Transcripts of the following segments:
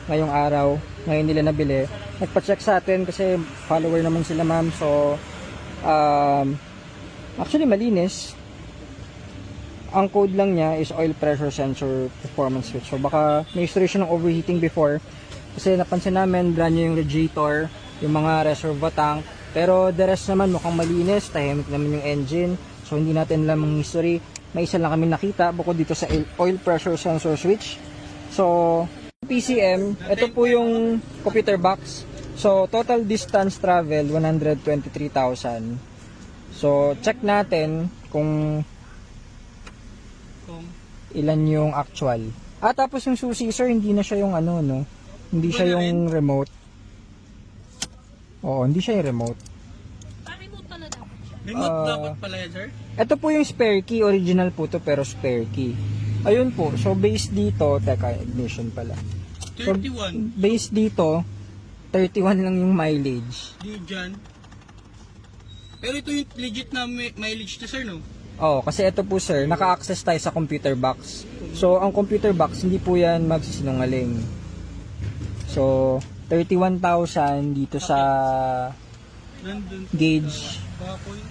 ngayong araw, ngayon nila nabili. Nagpa-check sa atin kasi follower naman sila ma'am. So, actually malinis. Ang code lang niya is oil pressure sensor performance switch. So baka may history siya ng overheating before. Kasi napansin namin, brand new yung radiator, yung mga reservoir tank. Pero the rest naman mukhang malinis, tahimik naman yung engine. So hindi natin alam ang history. May isa lang kami nakita bukod dito sa oil pressure sensor switch. So PCM, ito po yung computer box. So total distance travel 123,000. So check natin kung ilan yung actual. Tapos yung susi sir, hindi na siya yung ano no. Hindi siya yung remote. Oo, hindi siya yung remote. Remote pala dapat siya. Remote dapat pala yan, sir? Ito po yung spare key, original po to pero spare key. Ayun po, so base dito, teka, ignition pala. 31. So, base dito, 31 lang yung mileage. Di dyan. Pero ito yung legit na mileage to, sir, no? Oh, kasi ito po sir, naka-access tayo sa computer box. So, ang computer box, hindi po yan magsisinungaling. So, 31,000 dito sa Nandun. gauge. Baka po yun.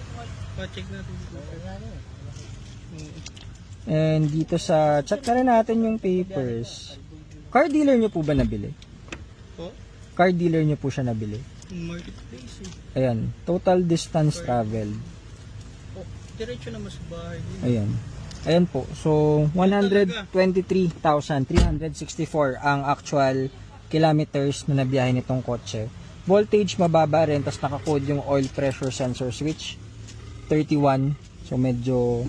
Pa-check natin dito. And dito sa, check na rin natin yung papers. Car dealer nyo po ba nabili? Po? Car dealer nyo po siya nabili. Marketplace, eh. Ayan, total distance travel. Oh, diretso naman sa bahay. Ayan. Ayan po. So, 123,364 ang actual kilometers na nabiyahe nitong kotse. Voltage mababa rin, tapos nakakode yung oil pressure sensor switch. 31. So, medyo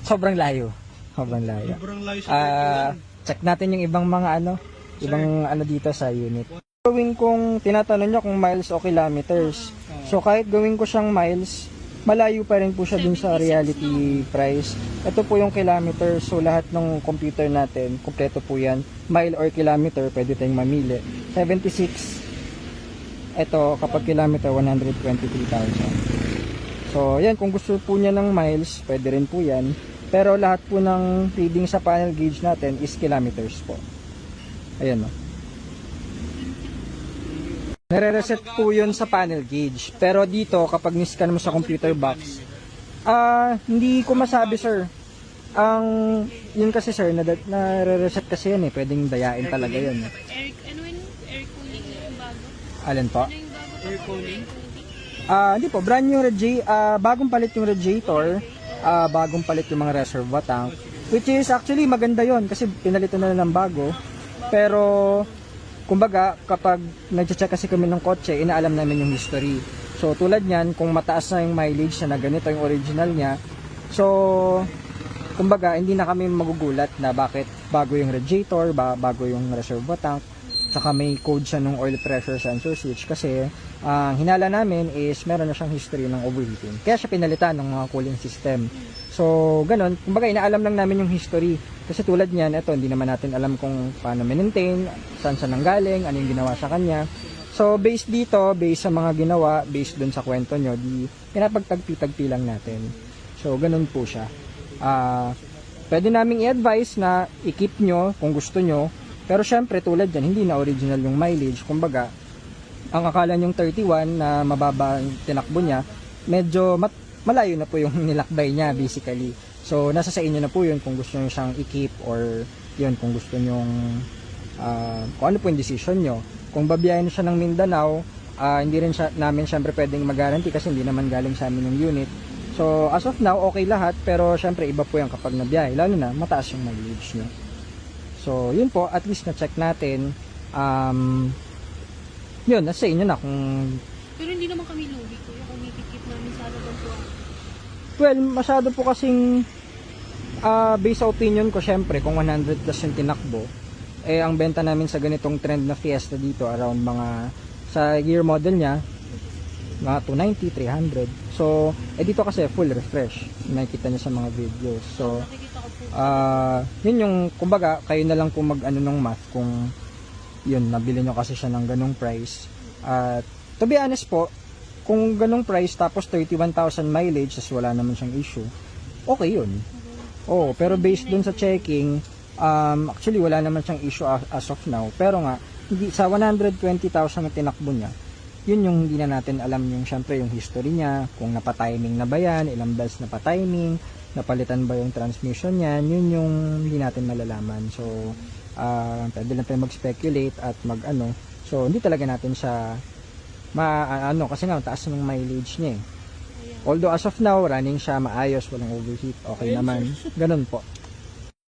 sobrang layo. Sobrang layo. Sobrang layo sa 31. Check natin yung ibang mga ibang ano dito sa unit. Gawin kong tinatanong niya kung miles o kilometers. So kahit gawin ko siyang miles, malayo pa rin po siya dun sa reality price. Ito po yung kilometers. So lahat ng computer natin, kompleto po yan. Mile or kilometer, pwede tayong mamili. 76. Ito, kapag kilometer, 123,000. So yan, kung gusto po niya ng miles, pwede rin po yan. Pero lahat po ng reading sa panel gauge natin is kilometers po. Ayan o. Nare-reset po yun sa panel gauge. Pero dito, kapag niscan mo sa computer box, hindi ko masabi sir. Yun kasi sir, nare-reset kasi yan eh. Pwedeng dayain talaga yun. Air cooling yung bago? Alin po? Ano yung bago? Air cooling? Hindi po, brand new bagong palit yung radiator, bagong palit yung mga reservoir tank. Which is actually maganda yon kasi pinalitan na ng bago. Pero kumbaga, kapag nag-check kasi kami ng kotse, inaalam namin yung history. So, tulad niyan, kung mataas na yung mileage na ganito yung original niya, so, kumbaga, hindi na kami magugulat na bakit bago yung radiator, bago yung reservoir tank, tsaka may code siya ng oil pressure sensor switch kasi ang hinala namin is meron na siyang history ng overheating. Kaya siya pinalitan ng mga cooling system. So, ganun. Kumbaga, inaalam lang namin yung history. Kasi tulad niyan, eto, hindi naman natin alam kung paano maintain, saan siya nanggaling, ano yung ginawa sa kanya. So, based dito, based sa mga ginawa, based dun sa kwento nyo, pinapagtagpi-tagpi lang natin. So, ganun po siya. Pwede naming i-advise na i-keep nyo kung gusto nyo. Pero syempre, tulad dyan, hindi na original yung mileage. Kumbaga, ang akala nyong 31 na mababa ang tinakbo niya, medyo malayo na po yung nilakbay niya basically. So nasa sa inyo na po yun kung gusto nyo siyang i-keep or yun kung gusto nyo kung ano po yung decision nyo. Kung babiyahin siya ng Mindanao, hindi rin namin syempre pwedeng mag-guarantee kasi hindi naman galing sa amin yung unit. So as of now, okay lahat, pero syempre iba po yan kapag nabiyahe, lalo na mataas yung mileage nyo. So yun po, at least na-check natin. Yun, nasa inyo na kung... Pero hindi naman kami lugi ko. Yung kumikit-kit namin sa alaban po. Well, masyado po kasing based sa opinion ko, syempre, kung 100 plus yung tinakbo, ang benta namin sa ganitong trend na Fiesta dito, around mga, sa year model niya, mga 290, 300. So, dito kasi full refresh. Nakikita niyo sa mga videos. So, Nakikita ko po. yun yung, kumbaga, kayo na lang po mag-ano ng math kung yun, nabili nyo kasi siya ng ganong price. At, to be honest po, kung ganong price tapos 31,000 mileage, tas wala naman siyang issue, okay yun. Oh, pero based dun sa checking, Actually, wala naman siyang issue as of now. Pero nga, hindi, sa 120,000 na tinakbo niya, yun yung hindi na natin alam yung syempre yung history niya, kung napatiming na ba yan, ilang bells napatiming, napalitan ba yung transmission niyan, yun yung hindi natin malalaman. So, pwede lang tayo mag-speculate at mag-ano. So, hindi talaga natin siya kasi nga, taas ng mileage niya eh. Although as of now, running siya maayos, walang overheat, okay naman. Ganun po.